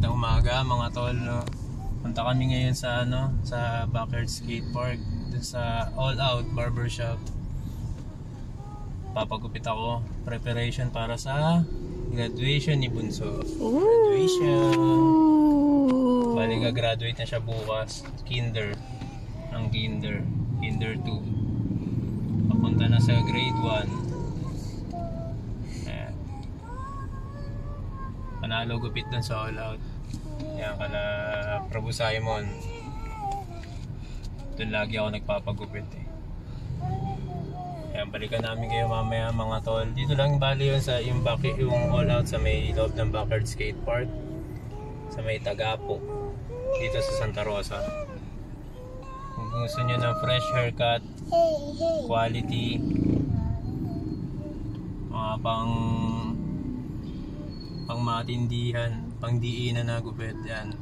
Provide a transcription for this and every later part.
Magandang umaga mga tol, no? Punta kami ngayon sa sa Backyard Skate Park, sa All Out Barbershop. Papagupit ako, preparation para sa graduation ni Bunso. Graduation. Bali graduate na siya bukas, Kinder 2. Papunta na sa grade 1. Panalo gupit dun sa All Out. Yan, kala Prabhu Simon. Doon lagi ako nagpapagupit eh. Yan, balikan namin kayo mamaya mga tol. Dito lang bali yun sa yung All Out sa may loob ng Backyard Skate Park. Sa may Tagapo. Dito sa Santa Rosa. Kung gusto nyo ng fresh haircut, quality, mga pang matindihan, pang diinan na gupit yan.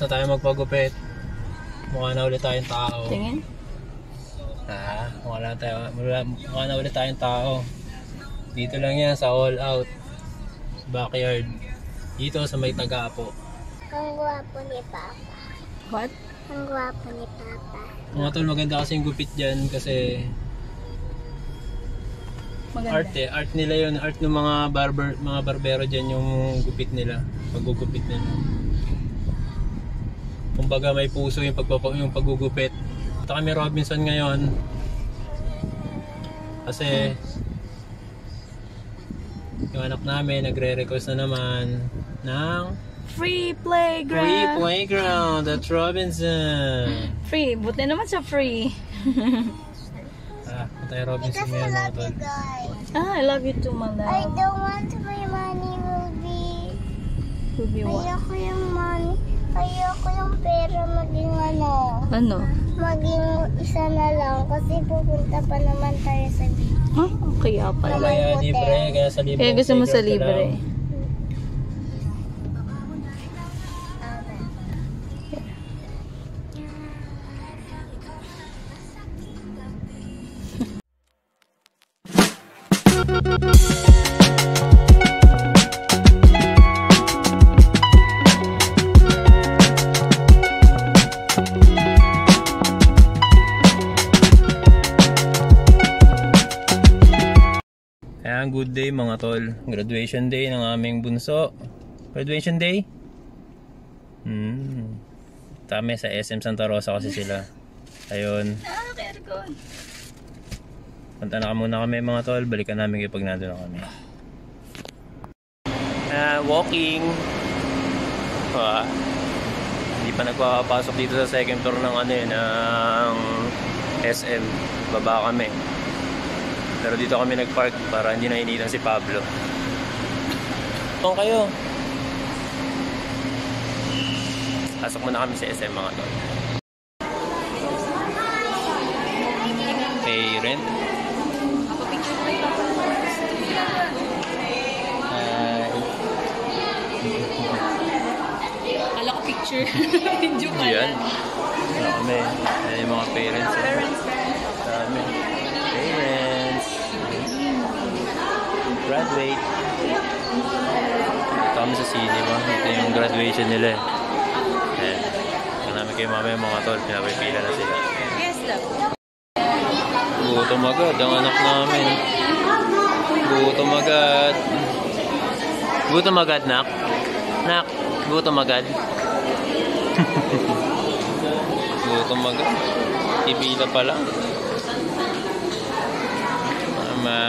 na tayo magpagupit. Mukha na ulit tayong tao. Tingin? Mukha na ulit tayong tao. Dito lang yan sa All Out backyard. Dito sa may Tagapo. Ang gwapo ni Papa. What? Ang gwapo ni Papa. Mga tol, maganda kasi yung gupit dyan kasi Maganda. art nila yun. Art ng mga barbero dyan yung gupit nila. Paggugupit nila. Kumbaga may puso yung paggugupit. Ito kami Robinson ngayon. Kasi yung anak namin nagre-request na naman ng Free playground! free playground at Robinson. Free! Buti naman sa free. Punta tayo Robinson Because ngayon I mga love tol. you guys. I love you too, my I love. don't want my money Will be what? Ayoko yung money. Ayoko yung pera maging Ano? maging isa na lang kasi pupunta pa naman tayo sa beach. Ah, kaya pala. Kaya libre, kaya sa libre. Kaya gusto mo sa libre. Ayan, good day mga tol. Graduation day ng aming bunso. Graduation day? Tama sa SM Santa Rosa kasi sila. Ayun. Very good. Punta na muna kami mga tol. Balikan namin kayo pag nandun na kami. Walking. Hindi pa nagpapasok dito sa second floor ng ng SM. Baba kami. Pero dito kami nagpark para hindi na initan si Pablo. Kung kayo. Pasok muna kami sa SM mga tol. Pay rent. Kala ko picture. Video ka Yan. lang. Wala kami. Ayan yung mga parents. Dami. Parents. Graduate. Ito kami sa cinema. Ito yung graduation nila. Ayan. Ito namin kayo mamaya mga tol. Pinapipila na sila. Yes, love. Gutom agad ang anak namin. Gutom agad. Gutom agad, nak. Nak, gutom agad. Gutom agad. Ipila pa lang. Mama.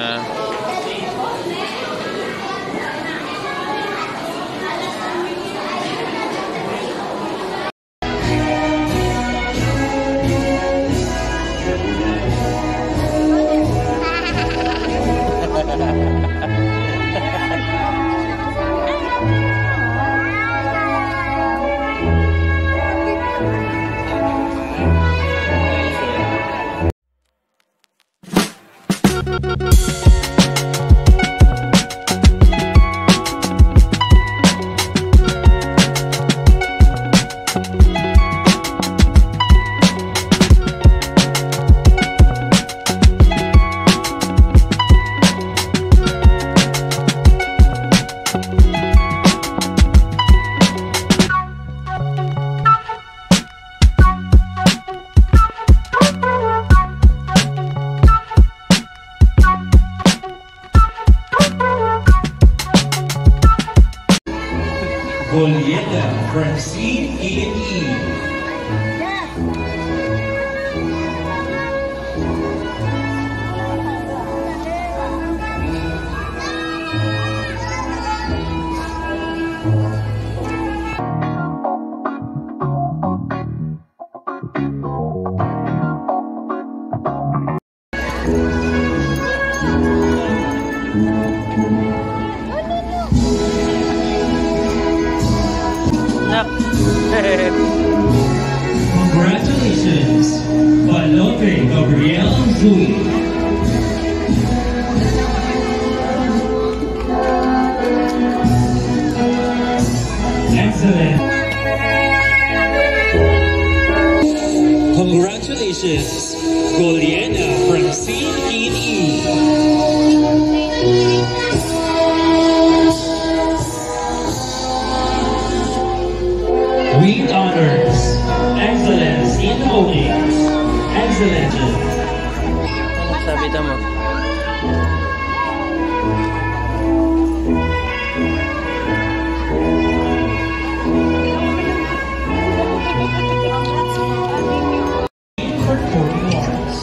Julieta Francine A&E. Congratulations, Balote Gabrielle Zui. Excellent. Congratulations, Goliena Francine E. With honors, excellence in voting, excellent. Ano sabi mo? Performing arts.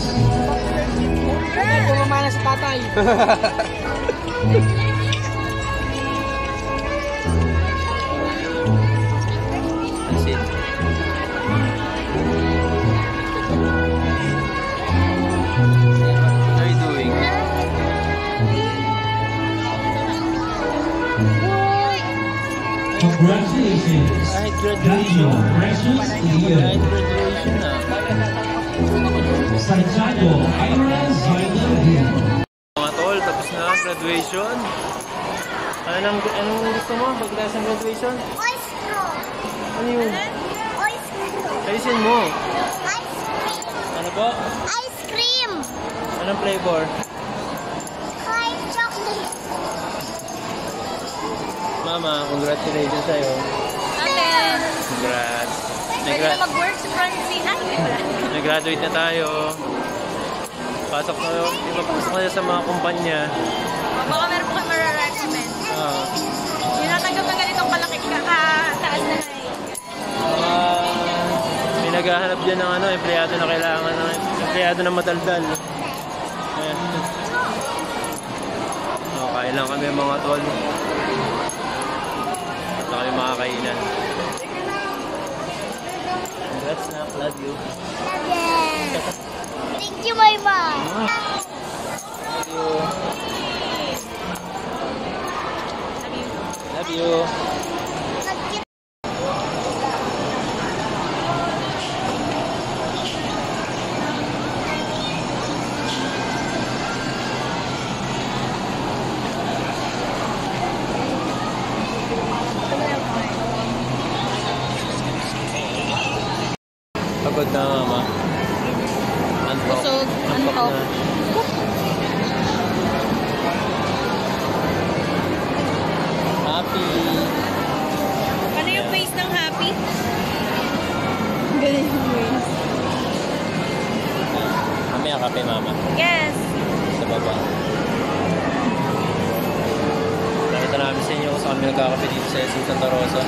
That's it. What are you doing? Congratulations, Kahit Daniel graduation. Precious Kahit Leon. graduation na. Santiago Ira Zyla Hill. Mga tol, tapos na ang graduation. Anong gusto mo pagkatapos ng graduation? Ice cream. Ano yun? Ice cream. Ayusin mo. Ice cream. Ano po? Ice cream. Anong flavor? Hot chocolate. Mama, congratulations sa'yo. Amen. Congrats. Pwede na mag-work sa Francine. Nag-graduate na tayo. Pasok na sa mga kumpanya. Baka meron po kayo mara-recommend. Ah. Yung natanggap na ganitong kalaki taas na May naghahanap dyan ng empleyado na kailangan ng empleyado na madaldal. Ayan. Kain lang kami mga tol. At na kami makakainan. Congrats na, love you. Thank you, my mom. Love you. Love you. Pagod na mama. Antok. Busog, antok. na. Happy. Ano yung face ng happy? Ganun yung face. Mamaya kape mama. Yes. Sa baba. Nakita namin sa inyo kung saan kami nagkakape dito sa SM Santa Rosa.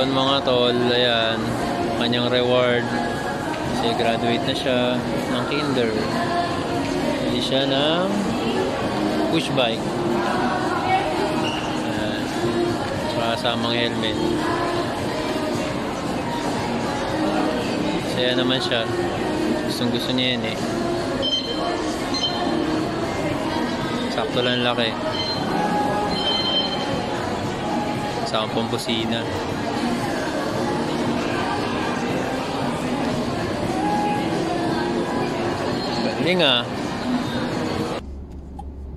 Ayun mga tol, ayan, kanyang reward. Kasi graduate na siya ng kinder. Hindi siya ng push bike. Ayan. Saka kasamang helmet. Saya naman siya. Gustong gusto niya yun eh. Sakto lang laki. Sa pang busina. Galing ah.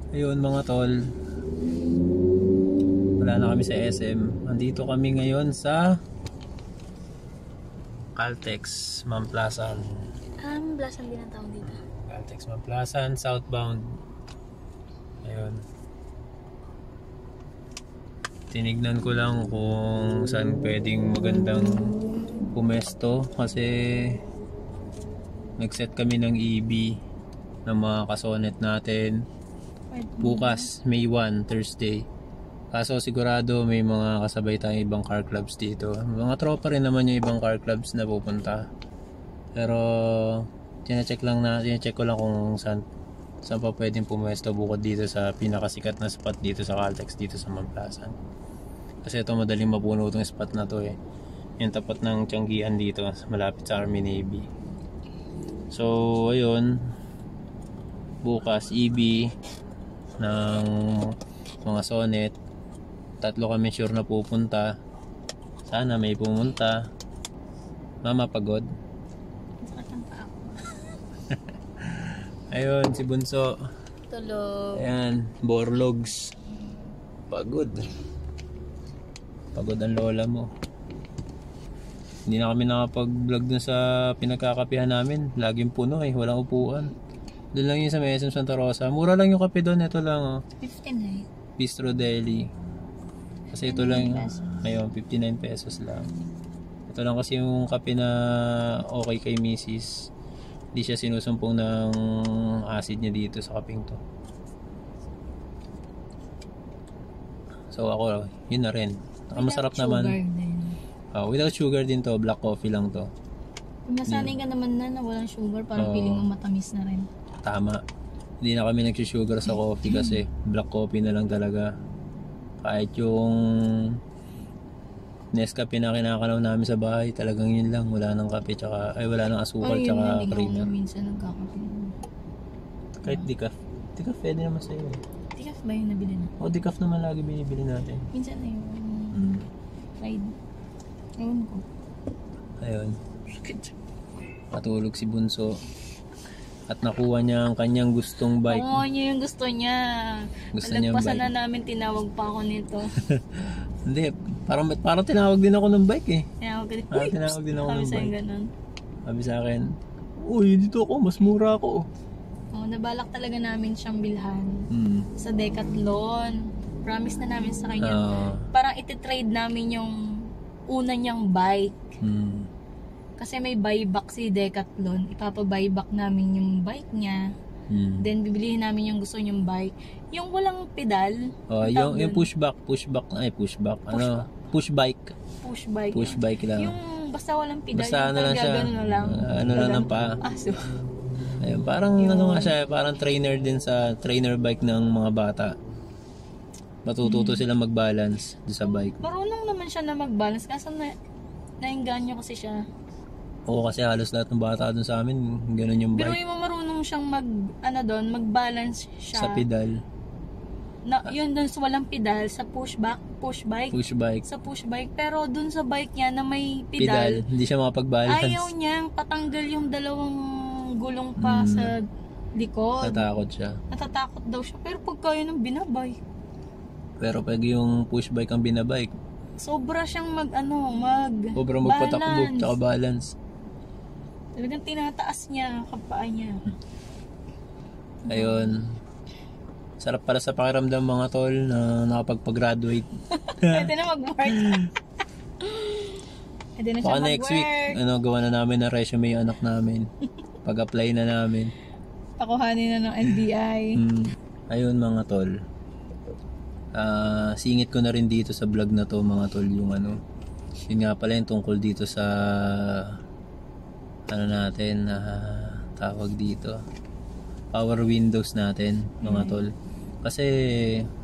Ayun mga tol. Wala na kami sa SM. Andito kami ngayon sa Caltex, Mamplasan. Blasan din ang tawag dito. Caltex, Mamplasan, southbound. Ayun. Tinignan ko lang kung saan pwedeng magandang pumesto kasi nag-set kami ng EB ng mga kasonet natin bukas, May 1, Thursday. Kaso sigurado may mga kasabay tayong ibang car clubs dito. Mga tropa rin naman yung ibang car clubs na pupunta. Pero tine-check ko lang kung saan pa pwedeng pumesto bukod dito sa pinakasikat na spot dito sa Caltex, dito sa Mamplasan. Kasi ito madaling mapuno itong spot na to eh. Yung tapat ng Tianggian dito, malapit sa Army Navy. So ayun, bukas EB ng mga Sonet. 3 kami sure na pupunta. Sana may pumunta. Mama pagod. Ayun, si Bunso. Tulog. Ayan, Borlogs. Pagod. Pagod ang lola mo. Hindi na kami nakapag-vlog dun sa pinagkakapihan namin. Laging puno eh, walang upuan. Doon lang yun sa SM Santa Rosa. Mura lang yung kape doon, ito lang oh. 59. Bistro Deli. Kasi ito lang, ngayon 59 pesos lang. Ito lang kasi yung kape na okay kay Mrs. Hindi siya sinusumpong ng acid niya dito sa kapeng to. So ako, yun na rin. Masarap naman. Without sugar din to, black coffee lang to. Kung nasanay ka naman na walang sugar, parang feeling mo matamis na rin. Tama. Hindi na kami nagsusugar sa coffee kasi black coffee na lang talaga. Kahit yung Nescafe na kinakalaw namin sa bahay, talagang yun lang. Wala nang kape, tsaka, wala nang asukal, tsaka creamer. Minsan nagkakape. Kahit decaf. Decaf pwede naman sa'yo. Decaf ba yung nabili na? O, decaf naman lagi binibili natin. Minsan na yung fried. Ewan ko. Ayun. Patulog si Bunso. At nakuha niya ang kanyang gustong bike. Oo, yun yung gusto niya. Gusto niya Nalagpasan bike. na namin, tinawag pa ako nito. Hindi, parang tinawag din ako ng bike eh. Tinawag din ako ng bike. Ganun. Sabi sa akin, uy, dito ako, mas mura ako. Oh, nabalak talaga namin siyang bilhan sa Decathlon. Promise na namin sa kanya. Parang ititrade namin yung una niyang bike. Kasi may buyback si Decathlon. Ipapabuyback namin yung bike niya. Then bibilihin namin yung gusto niyang bike. Yung walang pedal. Yung push bike. Push bike lang. Yung basta walang pedal. Basta ano lang siya. Ano lang ng paa. Aso. Ayun, parang ano nga siya, parang trainer din sa trainer bike ng mga bata. Matututo sila mag-balance sa bike. Marunong naman siya na mag-balance kasi nainganyo kasi siya. Oo, kasi halos lahat ng bata doon sa amin, ganoon yung bike. Pero yung marunong siyang mag-balance siya. Sa pedal. Yun doon sa walang pedal, sa push bike. Sa push bike. Pero doon sa bike niya na may pedal, hindi siya makapag-balance. Ayaw niyang patanggal yung dalawang gulong pa sa likod. Natatakot daw siya. Pero pag kaya ng binabay. Pero pag yung push bike ang binabike, sobra siyang sobrang magpatakbo tsaka balance. Talagang tinataas niya kapaa niya. Ayun. Sarap para sa pakiramdam mga tol na nakapagpag-graduate. Pwede na mag-work. Pwede na siya baka next week, gawa na namin na resume yung anak namin. Pag-apply na namin. Pakuhanin na ng NBI. Ayun mga tol. Singit ko na rin dito sa vlog na to mga tol yung Yun nga pala yung tungkol dito sa ano natin na tawag dito, power windows natin mga tol. Kasi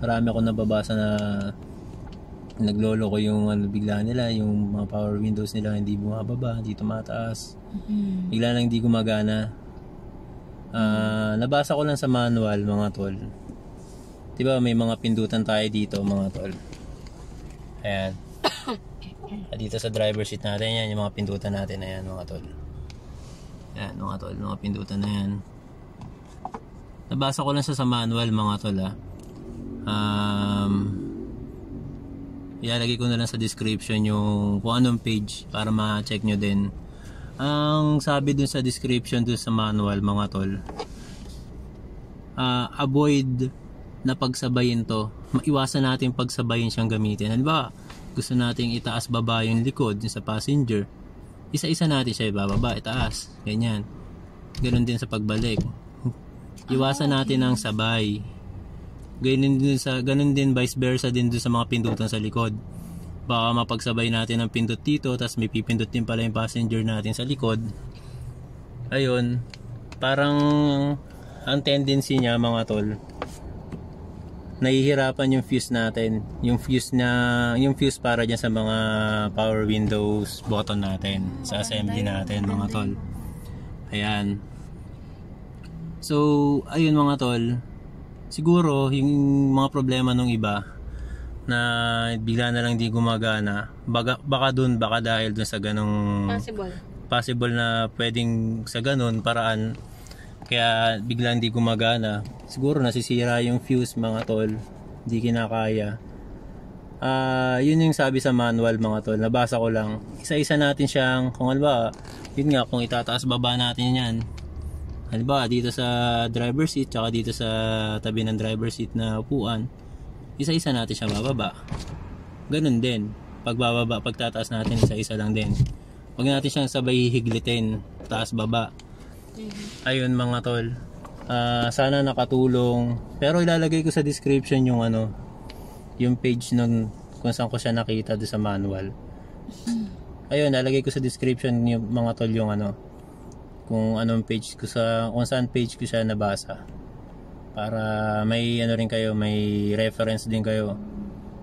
marami ako nababasa na naglolo ko yung bigla nila yung mga power windows nila hindi bumababa, hindi tumataas. Bigla lang hindi gumagana. Nabasa ko lang sa manual mga tol. Diba may mga pindutan tayo dito mga tol. Ayan. Dito sa driver seat natin yan, yung mga pindutan natin. Ayan mga tol. Ayan mga tol, mga pindutan na yan. Nabasa ko lang sa manual mga tol ilalagay ko na lang sa description yung kung anong page para ma-check nyo din. Ang sabi dun sa description dun sa manual mga tol, avoid na pagsabayin to. Maiwasan natin pagsabayin siyang gamitin. Halimbawa, gusto nating itaas baba yung likod yung sa passenger, isa-isa natin siya ibababa, itaas, ganyan. Ganun din sa pagbalik. Iwasan natin ang sabay. Ganun din vice versa din dun sa mga pindutan sa likod. Baka mapagsabay natin ang pindot dito, tapos may pipindot din pala yung passenger natin sa likod. Ayun, parang ang tendency niya mga tol, nahihirapan yung fuse natin, yung fuse para dyan sa mga power windows button natin sa assembly natin mga tol. Ayan. So ayun mga tol, siguro yung mga problema nung iba na bigla na lang di gumagana, baka dahil dun sa ganong possible na pwedeng sa ganon paraan kaya biglang di gumagana. Siguro nasisira yung fuse mga tol, di kinakaya. Yun yung sabi sa manual mga tol, nabasa ko lang. Isa-isa natin siyang, kung halimbawa yun nga, kung itataas baba natin yan, halimbawa dito sa driver seat tsaka dito sa tabi ng driver seat na upuan, isa-isa natin siya bababa. Ganun din pagbababa, pagtataas natin isa-isa lang din. Huwag natin siyang sabay higlitin, taas baba. Ayun mga tol, sana nakatulong. Pero ilalagay ko sa description yung yung page nun kung saan ko siya nakita doon sa manual. Ayun, ilalagay ko sa description yung mga tol yung kung anong page ko kung saan page ko siya nabasa, para may rin kayo, may reference din kayo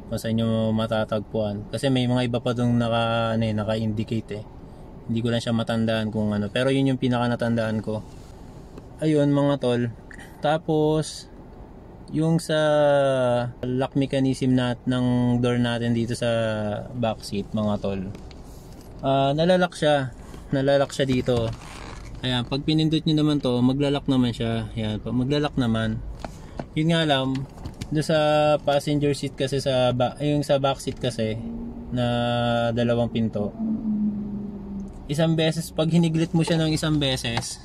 kung saan nyo matatagpuan. Kasi may mga iba pa doon naka-indicate Hindi ko lang siya matandaan kung pero yun yung pinaka natandaan ko. Ayun mga tol. Tapos yung sa lock mechanism ng door natin dito sa back seat mga tol, nalalak siya dito. Ayan, pag pinindot nyo naman to, maglalak naman siya. Ayan, maglalak naman. Yun nga lang, doon sa passenger seat kasi yung sa back seat kasi na dalawang pinto, isang beses pag hiniglit mo siya ng isang beses,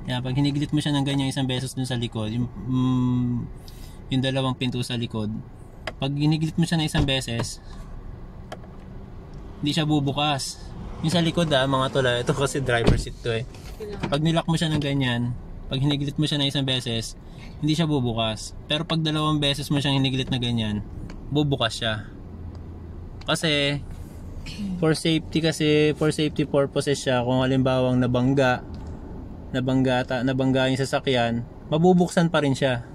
pag hiniglit mo siya ng ganyan isang beses dun sa likod, yung dalawang pinto sa likod, pag hiniglit mo siya ng isang beses, hindi siya bubukas. Yung sa likod mga tol, ito kasi driver seat to pag nilock mo siya ng ganyan, pag hiniglit mo siya ng isang beses, hindi siya bubukas. Pero pag dalawang beses mo siyang hiniglit na ganyan, bubukas siya. Kasi for safety purposes siya. Kung halimbawang nabangga yung sasakyan, mabubuksan pa rin siya.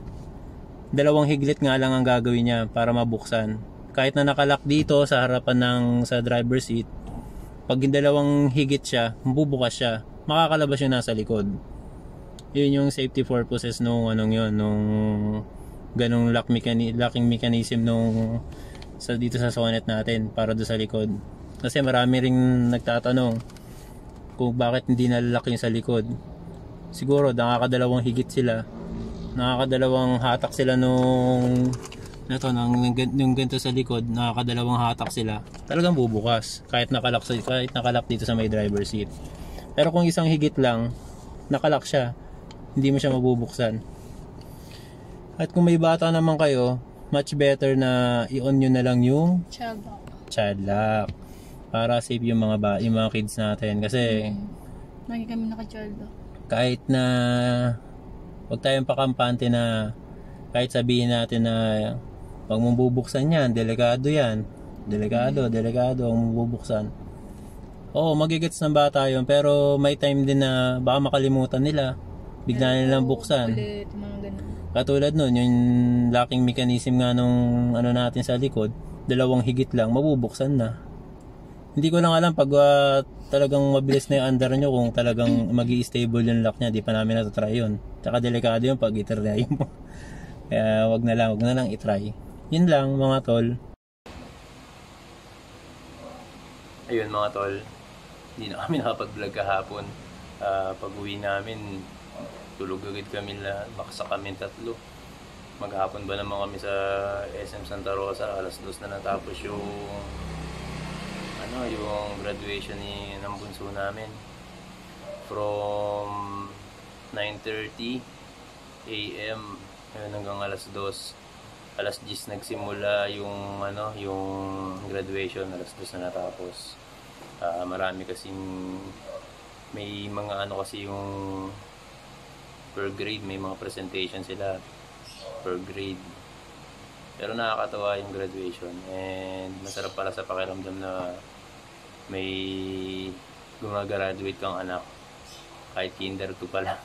Dalawang higlit nga lang ang gagawin niya para mabuksan. Kahit na nakalock dito sa harapan sa driver seat, pag yung dalawang higit siya, mabubukas siya, makakalabas yung nasa likod. Yun yung safety purposes nung ganong locking mechanism dito sa sonnet natin para do sa likod. Kasi marami ring nagtatanong kung bakit hindi nalalak yung sa likod. Siguro nakakadalawang higit sila, nakakadalawang hatak sila nung ganito sa likod, nakakadalawang hatak sila, talagang bubukas kahit nakalak dito sa may driver seat. Pero kung isang higit lang nakalak siya, hindi mo siya mabubuksan. At kung may bata naman kayo, much better na i-on nyo na lang yung child lock para safe yung mga kids natin. Kasi lagi kami naka-child lock. Kahit na wag tayong pakampante na kahit sabihin natin na pag mong bubuksan yan, delikado yan, delikado ang bubuksan. Oo, magigets ng bata yun, pero may time din na baka makalimutan nila, bigla nilang buksan. Ulit, mga ganun. Katulad nun, yung locking mechanism nga nung ano natin sa likod, 2 higit lang, mabubuksan na. Hindi ko lang alam pag talagang mabilis na yung under nyo, kung talagang magi-stable yung lock niya, di pa namin natatry yun. Tsaka delikado yun pag itry mo. Kaya wag na lang itry. Yun lang mga tol. Ayun mga tol, hindi na kami nakapag-vlog kahapon. Pag uwi namin, tulog agad kami lahat, makasa kami 3. Maghapon ba naman kami sa SM Santa Rosa, alas 2 na natapos yung graduation ng bunso namin. From 9:30 AM hanggang alas 2. Alas 10 nagsimula yung graduation, alas 2 na natapos. Marami kasing may mga kasi yung per grade, may mga presentation sila per grade. Pero nakakatawa yung graduation, and masarap pala sa pakiramdam na may gumagraduate kang anak kahit kinder 2 pa lang.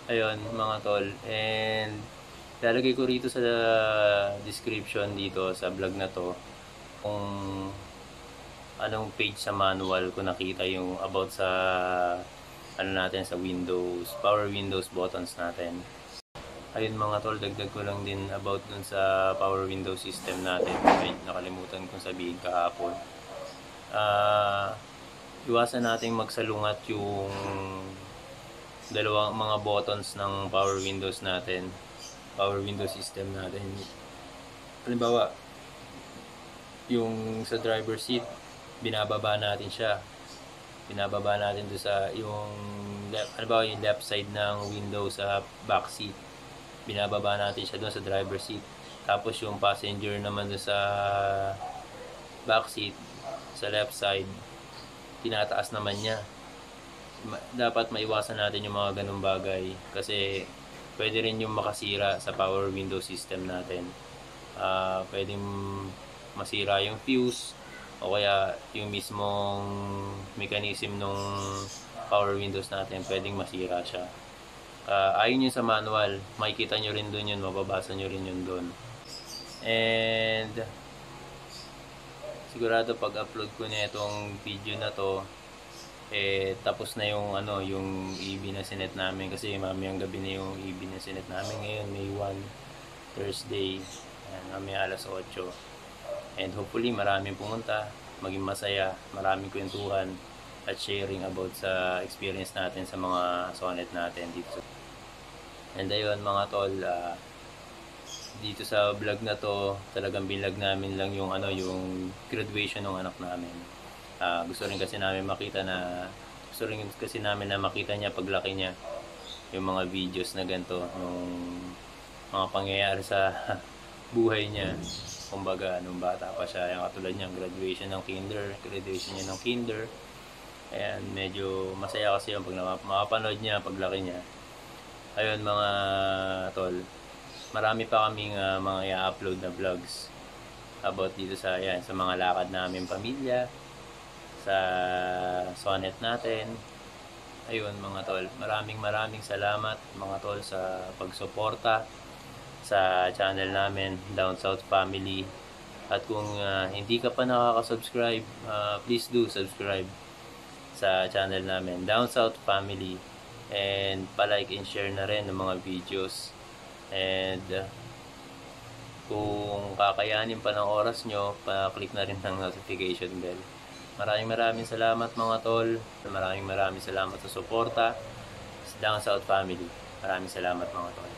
Ayun mga tol, and lalagay ko rito sa description dito sa vlog na to kung anong page sa manual ko nakita yung about sa natin sa Windows, power Windows buttons natin. Ayun mga tol, dagdag ko lang din about dun sa power Windows system natin. Ay, nakalimutan kong sabihin kahapon. Iwasan nating magsalungat yung dalawang mga buttons ng power Windows natin, power Windows system natin. Halimbawa, yung sa driver seat, binababa natin siya. Binababa natin doon sa yung halimbawa yung left side ng window sa back seat. Binababa natin siya doon sa driver seat. Tapos yung passenger naman doon sa back seat, sa left side, tinataas naman niya. Dapat maiwasan natin yung mga ganung bagay kasi pwede rin yung makasira sa power window system natin. Pwedeng masira yung fuse o kaya yung mismong mechanism ng power windows natin, pwedeng masira siya. Ayon yun sa manual, makikita nyo rin dun yun, mababasa nyo rin yun dun. And sigurado pag upload ko na itong video na to, tapos na yung yung EB na sinet namin, kasi mamayang gabi na yung EB na sinet namin ngayon, May 1, Thursday. Mamaya alas 8. And hopefully maraming pumunta, maging masaya, maraming kwentuhan at sharing about sa experience natin sa mga sonnet natin dito. And ayun mga tol, dito sa vlog na to, talagang binlog namin lang yung yung graduation ng anak namin. Gusto rin kasi namin makita niya paglaki niya yung mga videos na ganito, nung mga pangyayari sa buhay niya. Kumbaga, nung bata pa siya, yung katulad niya, graduation niya ng kinder. Ayan, medyo masaya kasi yung pag makapanood niya paglaki niya. Ayun mga tol, marami pa kaming mga i-upload na vlogs about dito sa mga lakad namin pamilya, sa sonnet natin. Ayun mga tol, maraming salamat mga tol sa pagsuporta sa channel namin, Down South Family. At kung hindi ka pa nakaka-subscribe, please do subscribe sa channel namin, Down South Family, and pa-like and share na rin ng mga videos. And kung kakayanin pa ng oras nyo, pa-click na rin ng notification bell. Maraming salamat mga tol. Maraming salamat sa suporta sa Down South Family. Maraming salamat mga tol.